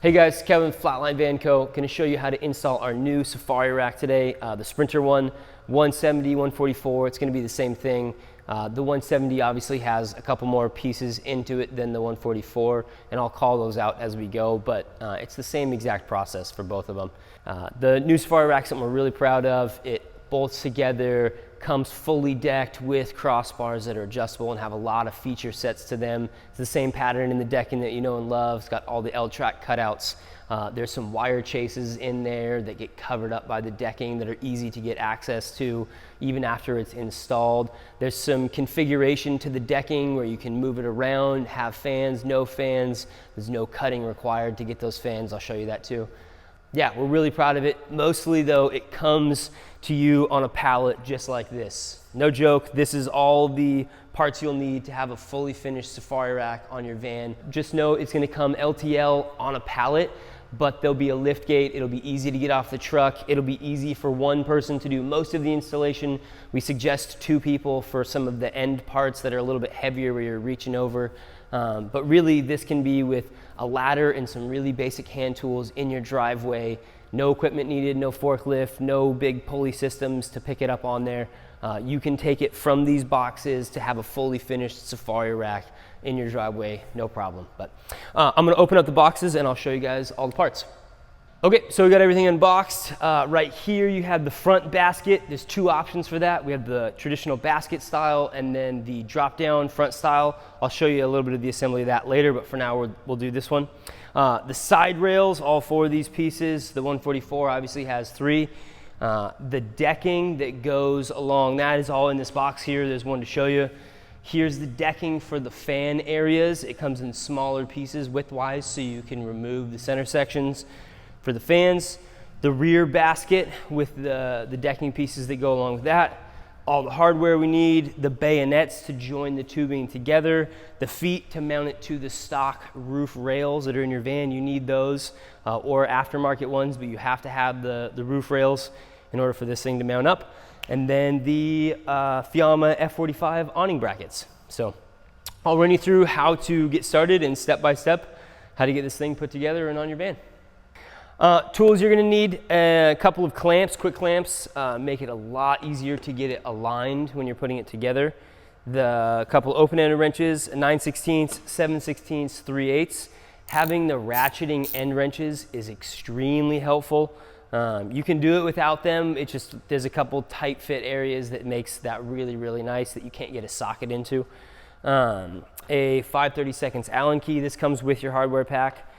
Hey guys, Kevin, Flatline Van Co. Going to show you how to install our new Safari rack today. The Sprinter one, 170, 144. It's going to be the same thing. The 170 obviously has a couple more pieces into it than the 144, and I'll call those out as we go, but it's the same exact process for both of them. The new Safari rack is something we're really proud of. It bolts together, comes fully decked with crossbars that are adjustable and have a lot of feature sets to them. It's the same pattern in the decking that you know and love. It's got all the L-track cutouts. There's some wire chases in there that get covered up by the decking that are easy to get access to even after it's installed. There's some configuration to the decking where you can move it around, have fans, no fans. There's no cutting required to get those fans. I'll show you that too. Yeah, we're really proud of it. Mostly though, it comes to you on a pallet just like this. No joke, this is all the parts you'll need to have a fully finished Safari rack on your van. Just know it's gonna come LTL on a pallet, but there'll be a lift gate. It'll be easy to get off the truck. It'll be easy for one person to do most of the installation. We suggest 2 people for some of the end parts that are a little bit heavier where you're reaching over. But really this can be with a ladder and some really basic hand tools in your driveway. No equipment needed, no forklift, no big pulley systems to pick it up on there. You can take it from these boxes to have a fully finished Safari rack in your driveway, no problem. But I'm gonna open up the boxes and I'll show you guys all the parts. Okay, so we got everything unboxed. Right here you have the front basket. There's 2 options for that. We have the traditional basket style and then the drop down front style. I'll show you a little bit of the assembly of that later, but for now we'll do this one. The side rails, all 4 of these pieces. The 144 obviously has 3. The decking that goes along that is all in this box here. There's one to show you. Here's the decking for the fan areas. It comes in smaller pieces widthwise so you can remove the center sections. For the fans, the rear basket with the decking pieces that go along with that, all the hardware we need, the bayonets to join the tubing together, the feet to mount it to the stock roof rails that are in your van. You need those or aftermarket ones, but you have to have the roof rails in order for this thing to mount up. And then the Fiamma F45 awning brackets. So I'll run you through how to get started and step by step how to get this thing put together and on your van. Tools you're gonna need, a couple of clamps, quick clamps, make it a lot easier to get it aligned when you're putting it together. The couple open-ended wrenches, 9/16, 7/16, 3/8. Having the ratcheting end wrenches is extremely helpful. You can do it without them. It's just, there's a couple tight fit areas that makes that really, really nice that you can't get a socket into. A 5/32 Allen key, this comes with your hardware pack.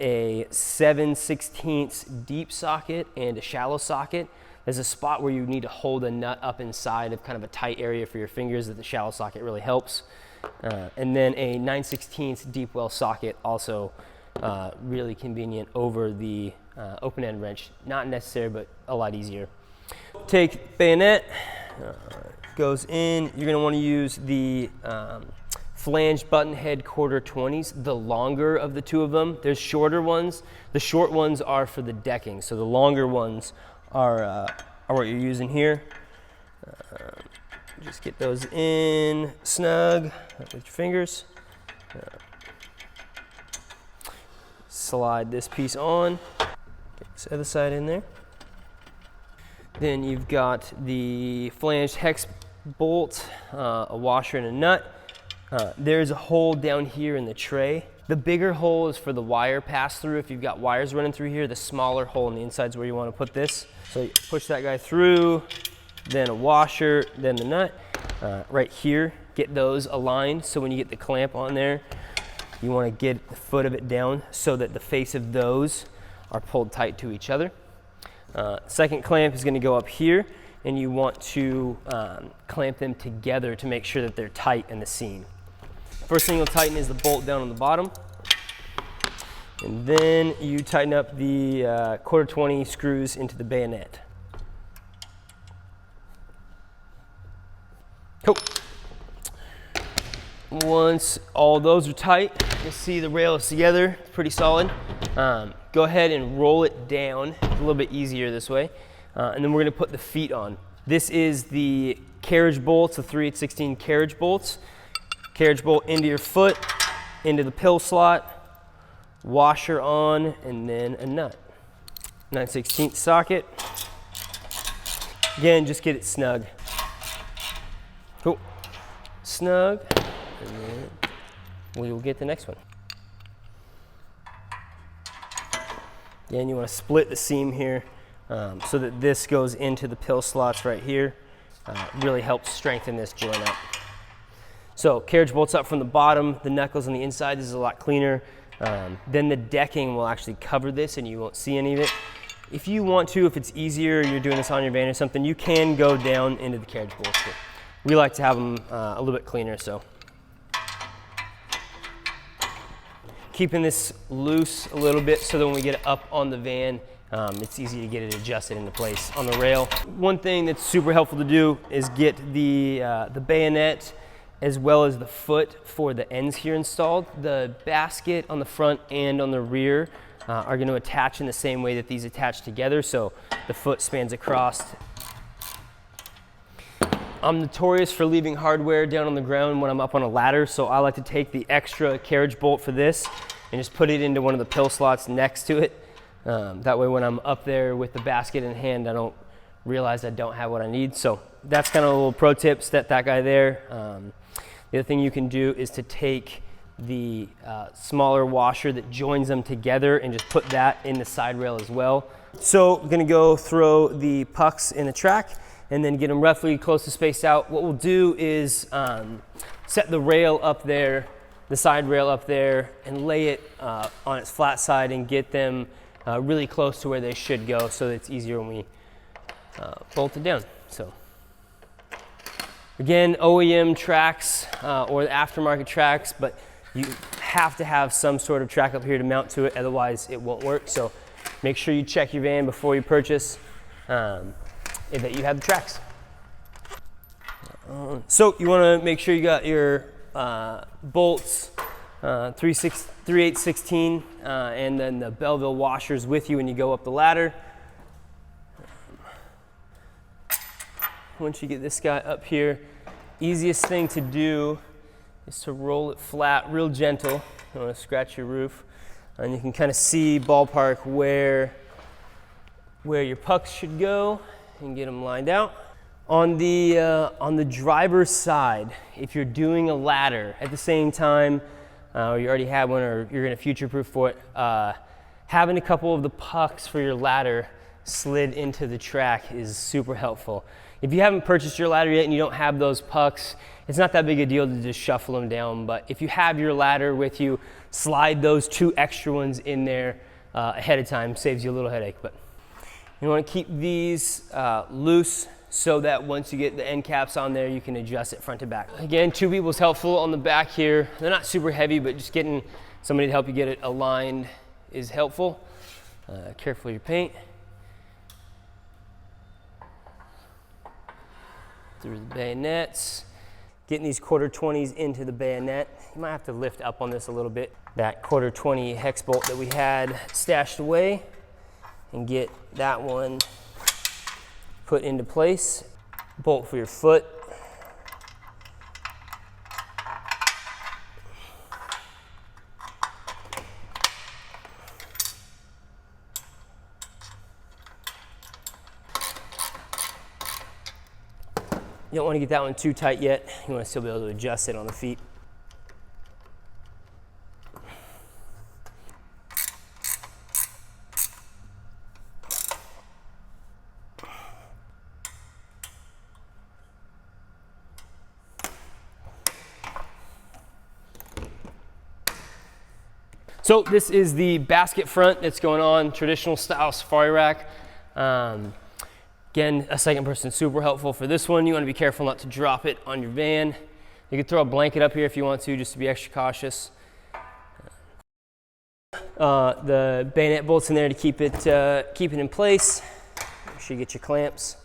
A 7/16 deep socket and a shallow socket. There's a spot where you need to hold a nut up inside of kind of a tight area for your fingers that the shallow socket really helps. And then a 9/16 deep well socket, also really convenient over the open end wrench. Not necessary, but a lot easier. Take bayonet, goes in. You're gonna wanna use the flanged button head 1/4-20s, the longer of the 2 of them. There's shorter ones. The short ones are for the decking, so the longer ones are what you're using here. Just get those in snug with your fingers. Slide this piece on. Get this other side in there. Then you've got the flanged hex bolt, a washer and a nut. There's a hole down here in the tray. The bigger hole is for the wire pass through. If you've got wires running through here, the smaller hole on the inside is where you want to put this. So you push that guy through, then a washer, then the nut. Right here, get those aligned. So when you get the clamp on there, you want to get the foot of it down so that the face of those are pulled tight to each other. Second clamp is going to go up here, and you want to clamp them together to make sure that they're tight in the seam. First thing you'll tighten is the bolt down on the bottom. And then you tighten up the 1/4-20 screws into the bayonet. Cool. Once all those are tight, you'll see the rail is together, it's pretty solid. Go ahead and roll it down. It's a little bit easier this way. And then we're gonna put the feet on. This is the carriage bolts, the 3/8-16 carriage bolts. Carriage bolt into your foot, into the pill slot, washer on, and then a nut. 9/16 socket. Again, just get it snug. Cool. Snug, and then we will get the next one. Again, you want to split the seam here so that this goes into the pill slots right here. Really helps strengthen this joint up. So carriage bolts up from the bottom, the knuckles on the inside. This is a lot cleaner. Then the decking will actually cover this and you won't see any of it. If you want to, if it's easier, you're doing this on your van or something, you can go down into the carriage bolts. But we like to have them a little bit cleaner, so. Keeping this loose a little bit so that when we get it up on the van, it's easy to get it adjusted into place on the rail. One thing that's super helpful to do is get the bayonet as well as the foot for the ends here installed. The basket on the front and on the rear are going to attach in the same way that these attach together, so the foot spans across. I'm notorious for leaving hardware down on the ground when I'm up on a ladder, so I like to take the extra carriage bolt for this and just put it into one of the pill slots next to it. That way when I'm up there with the basket in hand, I don't realize I don't have what I need. So that's kind of a little pro tip, set that guy there. The other thing you can do is to take the smaller washer that joins them together and just put that in the side rail as well. So I'm gonna go throw the pucks in the track and then get them roughly close to spaced out. What we'll do is set the rail up there, the side rail up there, and lay it on its flat side and get them really close to where they should go so that it's easier when we bolt it down. So again, OEM tracks or the aftermarket tracks, but you have to have some sort of track up here to mount to it, otherwise it won't work. So make sure you check your van before you purchase that you have the tracks. So you want to make sure you got your bolts 3/8/16 and then the Belleville washers with you when you go up the ladder. Once you get this guy up here, easiest thing to do is to roll it flat, real gentle. You want to scratch your roof, and you can kind of see ballpark where your pucks should go and get them lined out. On the driver's side, if you're doing a ladder at the same time, or you already have one, or you're going to future-proof for it, having a couple of the pucks for your ladder slid into the track is super helpful. If you haven't purchased your ladder yet and you don't have those pucks, it's not that big a deal to just shuffle them down, but if you have your ladder with you, slide those 2 extra ones in there ahead of time. Saves you a little headache. But you want to keep these loose so that once you get the end caps on there, you can adjust it front to back. Again, 2 people is helpful on the back here. They're not super heavy, but just getting somebody to help you get it aligned is helpful. Careful with your paint. Through the bayonets. Getting these 1/4-20s into the bayonet. You might have to lift up on this a little bit. That 1/4-20 hex bolt that we had stashed away, and get that one put into place. Bolt for your foot. You don't want to get that one too tight yet. You want to still be able to adjust it on the feet. So this is the basket front that's going on, traditional style safari rack. Again, a second person super helpful for this one. You want to be careful not to drop it on your van. You can throw a blanket up here if you want to, just to be extra cautious. The bayonet bolts in there to keep it in place. Make sure you get your clamps.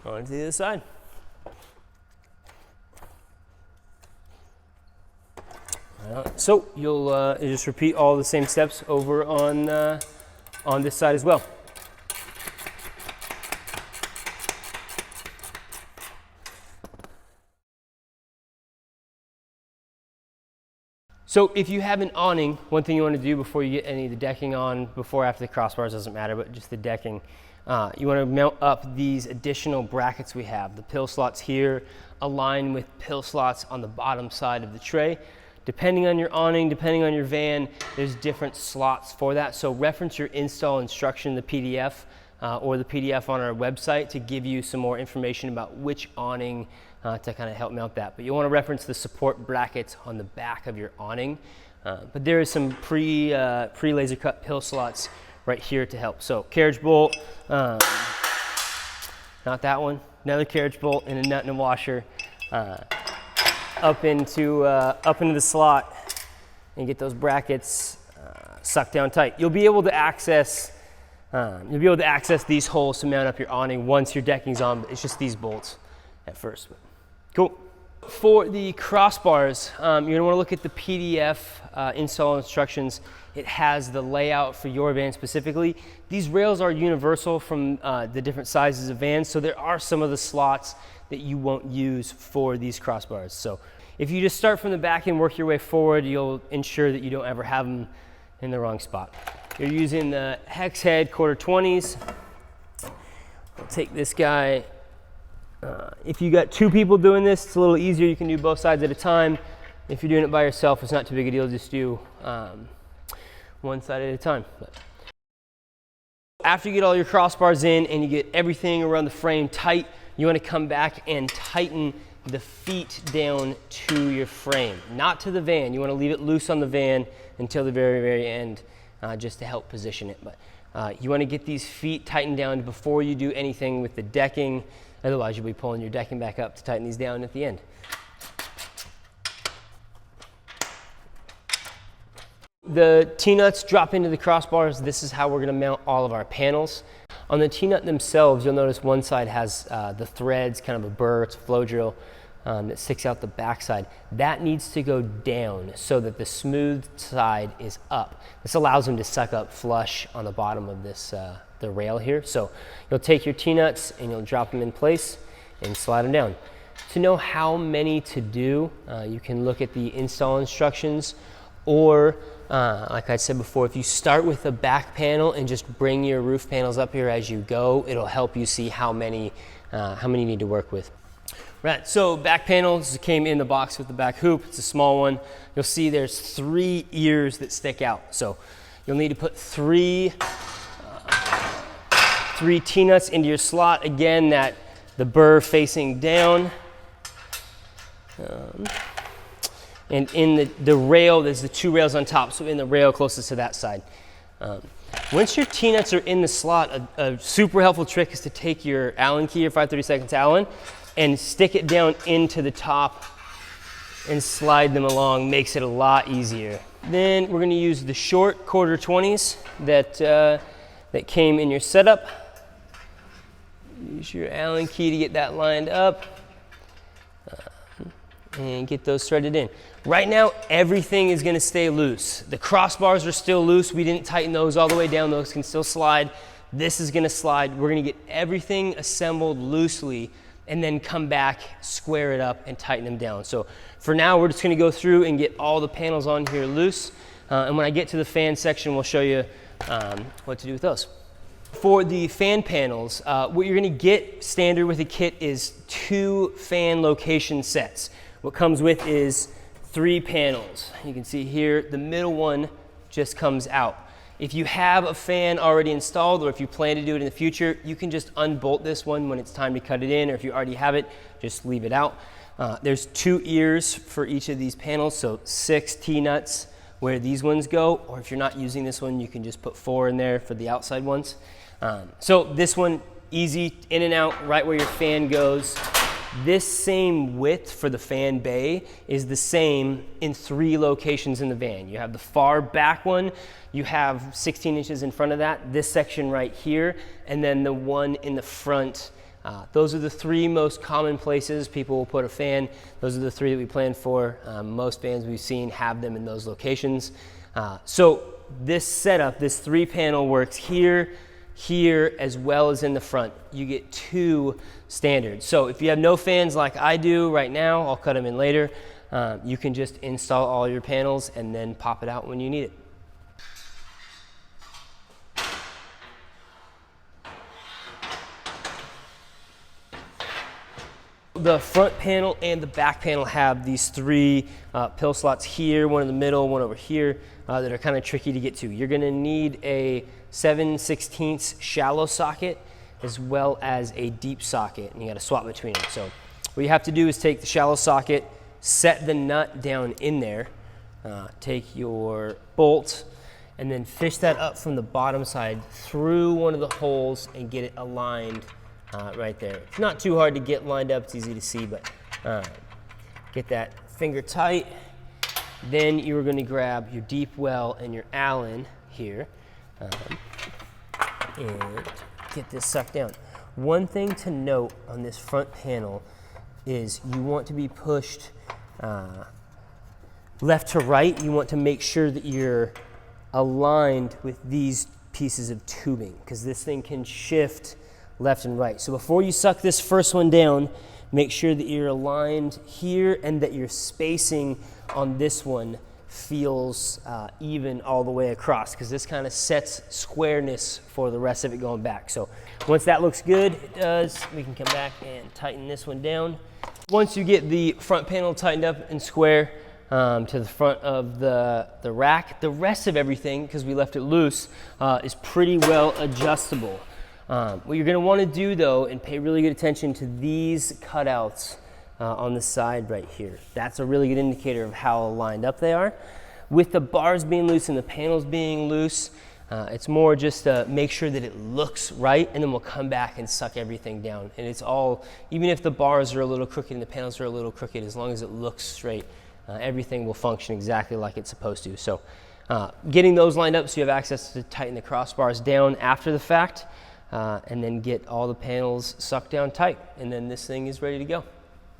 On to the other side. So you'll just repeat all the same steps over on this side as well. So if you have an awning, one thing you want to do before you get any of the decking on, before or after the crossbars, doesn't matter, but just the decking, you want to mount up these additional brackets we have. The pill slots here align with pill slots on the bottom side of the tray. Depending on your awning, depending on your van, there's different slots for that. So reference your install instruction, the PDF, or the PDF on our website to give you some more information about which awning to kind of help mount that. But you'll want to reference the support brackets on the back of your awning. But there is some pre-laser cut pill slots right here to help. So carriage bolt, not that one, another carriage bolt and a nut and a washer. Up into the slot and get those brackets sucked down tight. You'll be able to access these holes to mount up your awning once your decking's on. But it's just these bolts at first. Cool. For the crossbars, you're gonna want to look at the PDF install instructions. It has the layout for your van specifically. These rails are universal from the different sizes of vans, so there are some of the slots that you won't use for these crossbars. So if you just start from the back and work your way forward, you'll ensure that you don't ever have them in the wrong spot. You're using the hex head 1/4-20s. I'll take this guy. If you got two people doing this, it's a little easier. You can do both sides at a time. If you're doing it by yourself, it's not too big a deal. Just do one side at a time. But after you get all your crossbars in and you get everything around the frame tight, you want to come back and tighten the feet down to your frame, not to the van. You want to leave it loose on the van until the very, very end, just to help position it. But you want to get these feet tightened down before you do anything with the decking. Otherwise, you'll be pulling your decking back up to tighten these down at the end. The T-nuts drop into the crossbars. This is how we're going to mount all of our panels. On the T-nut themselves, you'll notice one side has the threads, kind of a burr, it's a flow drill that sticks out the back side. That needs to go down so that the smooth side is up. This allows them to suck up flush on the bottom of this, the rail here. So you'll take your T-nuts and you'll drop them in place and slide them down. To know how many to do, you can look at the install instructions, or like I said before, if you start with the back panel and just bring your roof panels up here as you go, it'll help you see how many you need to work with. Right, so back panels came in the box with the back hoop. It's a small one. You'll see there's 3 ears that stick out. So you'll need to put three T-nuts into your slot. Again, the burr facing down. And in the rail, there's the 2 rails on top, so in the rail closest to that side. Once your T-nuts are in the slot, a super helpful trick is to take your Allen key, your 5/32 Allen, and stick it down into the top and slide them along. Makes it a lot easier. Then we're gonna use the short 1/4-20s that came in your setup. Use your Allen key to get that lined up. And get those threaded in. Right now, everything is gonna stay loose. The crossbars are still loose. We didn't tighten those all the way down. Those can still slide. This is gonna slide. We're gonna get everything assembled loosely and then come back, square it up, and tighten them down. So for now, we're just gonna go through and get all the panels on here loose. And when I get to the fan section, we'll show you what to do with those. For the fan panels, what you're gonna get standard with a kit is 2 fan location sets. What comes with is 3 panels. You can see here, the middle one just comes out. If you have a fan already installed, or if you plan to do it in the future, you can just unbolt this one when it's time to cut it in, or if you already have it, just leave it out. There's 2 ears for each of these panels, so 6 T-nuts where these ones go, or if you're not using this one, you can just put 4 in there for the outside ones. So this one, easy in and out, right where your fan goes. This same width for the fan bay is the same in 3 locations in the van. You have the far back one, you have 16 inches in front of that, this section right here, and then the one in the front Those are the three most common places people will put a fan. Those are the three that we plan for. Most fans we've seen have them in those locations. So this setup, this 3-panel works here, here, as well as in the front. You get 2 standards. So if you have no fans like I do right now, I'll cut them in later, you can just install all your panels and then pop it out when you need it. The front panel and the back panel have these 3 pill slots here, one in the middle, one over here, that are kind of tricky to get to. You're gonna need a 7/16 shallow socket as well as a deep socket, and you gotta swap between them. So what you have to do is take the shallow socket, set the nut down in there, take your bolt, and then fish that up from the bottom side through one of the holes and get it aligned right there. It's not too hard to get lined up, it's easy to see, but get that finger tight. Then you're going to grab your deep well and your Allen here and get this sucked down. One thing to note on this front panel is you want to be pushed left to right. You want to make sure that you're aligned with these pieces of tubing, because this thing can shift left and right. So before you suck this first one down, make sure that you're aligned here and that your spacing on this one feels even all the way across, because this kind of sets squareness for the rest of it going back. So once that looks good, it does, we can come back and tighten this one down. Once you get the front panel tightened up and square to the front of the rack, the rest of everything, because we left it loose, is pretty well adjustable. What you're going to want to do though, and pay really good attention to these cutouts on the side right here. That's a really good indicator of how lined up they are. With the bars being loose and the panels being loose, it's more just to make sure that it looks right, and then we'll come back and suck everything down. And it's all, even if the bars are a little crooked and the panels are a little crooked, as long as it looks straight, everything will function exactly like it's supposed to. So getting those lined up so you have access to tighten the crossbars down after the fact, and then get all the panels sucked down tight, and then this thing is ready to go.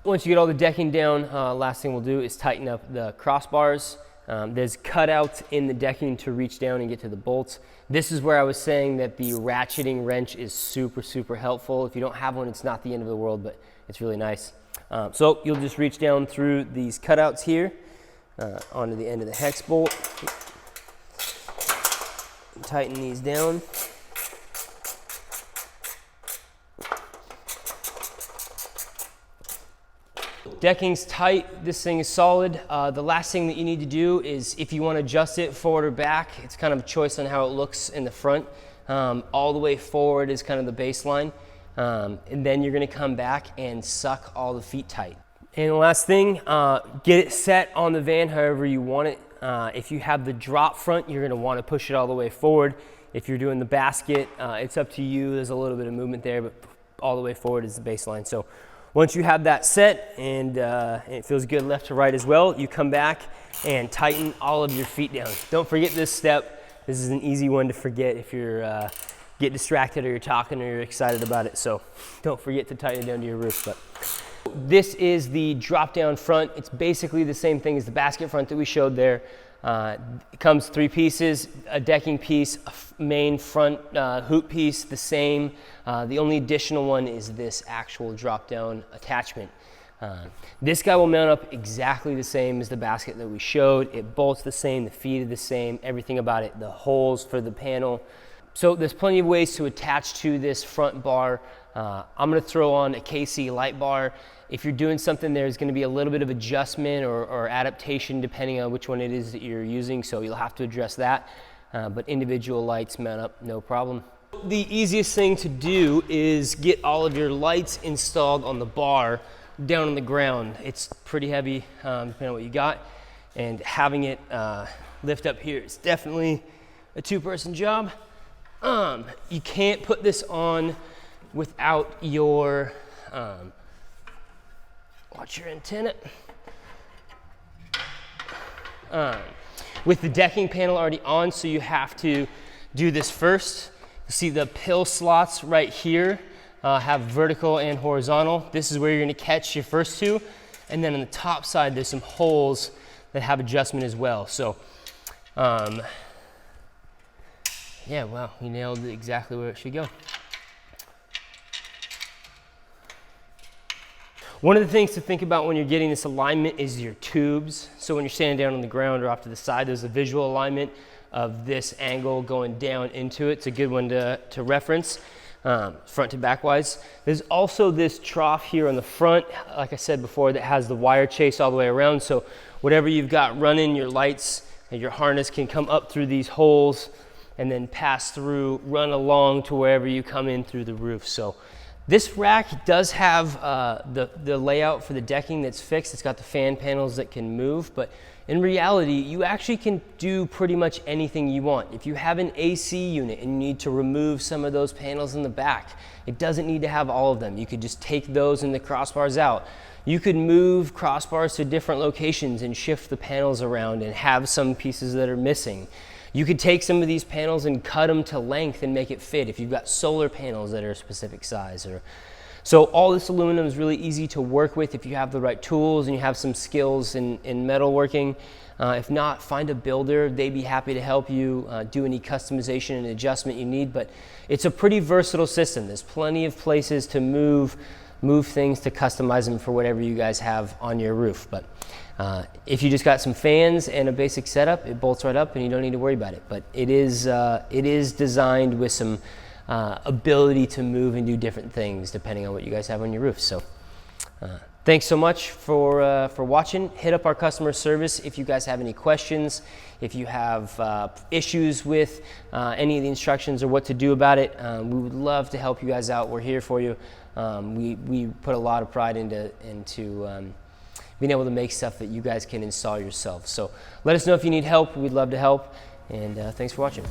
Once you get all the decking down, last thing we'll do is tighten up the crossbars. There's cutouts in the decking to reach down and get to the bolts. This is where I was saying that the ratcheting wrench is super, super helpful. If you don't have one, it's not the end of the world, but it's really nice. So you'll just reach down through these cutouts here onto the end of the hex bolt. Tighten these down. Decking's tight, this thing is solid. The last thing that you need to do is, if you want to adjust it forward or back, it's kind of a choice on how it looks in the front. All the way forward is kind of the baseline. And then you're going to come back and suck all the feet tight. And the last thing, get it set on the van however you want it. If you have the drop front, you're going to want to push it all the way forward. If you're doing the basket, it's up to you. There's a little bit of movement there, but all the way forward is the baseline. So once you have that set and it feels good left to right as well, you come back and tighten all of your feet down. Don't forget this step. This is an easy one to forget if you're get distracted or you're talking or you're excited about it. So don't forget to tighten it down to your roof. But this is the drop down front. It's basically the same thing as the basket front that we showed there. It comes 3 pieces, a decking piece, a main front hoop piece, the same. The only additional one is this actual drop down attachment. This guy will mount up exactly the same as the basket that we showed. It bolts the same, the feet are the same, everything about it, the holes for the panel. So there's plenty of ways to attach to this front bar. I'm going to throw on a KC light bar. If you're doing something, there's going to be a little bit of adjustment or adaptation depending on which one it is that you're using, so you'll have to address that. But individual lights mount up, no problem. The easiest thing to do is get all of your lights installed on the bar down on the ground. It's pretty heavy, depending on what you got, and having it lift up here is definitely a 2-person job. You can't put this on without your watch your antenna. With the decking panel already on, so you have to do this first. You see the pill slots right here. have vertical and horizontal. This is where you're gonna catch your first two. And then on the top side, there's some holes that have adjustment as well. So, yeah, wow, we nailed exactly where it should go. One of the things to think about when you're getting this alignment is your tubes. So when you're standing down on the ground or off to the side, there's a visual alignment of this angle going down into it. It's a good one to reference, front to back wise. There's also this trough here on the front, like I said before, that has the wire chase all the way around. So whatever you've got running, your lights and your harness can come up through these holes and then pass through, run along to wherever you come in through the roof. So this rack does have the layout for the decking that's fixed. It's got the fan panels that can move, but in reality, you actually can do pretty much anything you want. If you have an AC unit and you need to remove some of those panels in the back, it doesn't need to have all of them. You could just take those and the crossbars out. You could move crossbars to different locations and shift the panels around and have some pieces that are missing. You could take some of these panels and cut them to length and make it fit if you've got solar panels that are a specific size. So all this aluminum is really easy to work with if you have the right tools and you have some skills in metalworking. If not, find a builder. They'd be happy to help you do any customization and adjustment you need, but it's a pretty versatile system. There's plenty of places to move things to customize them for whatever you guys have on your roof. But if you just got some fans and a basic setup, it bolts right up and you don't need to worry about it. But it is designed with some ability to move and do different things depending on what you guys have on your roof. So thanks so much for watching. Hit up our customer service if you guys have any questions, if you have issues with any of the instructions or what to do about it. We would love to help you guys out. We're here for you. We put a lot of pride into being able to make stuff that you guys can install yourself. So let us know if you need help. We'd love to help. And thanks for watching.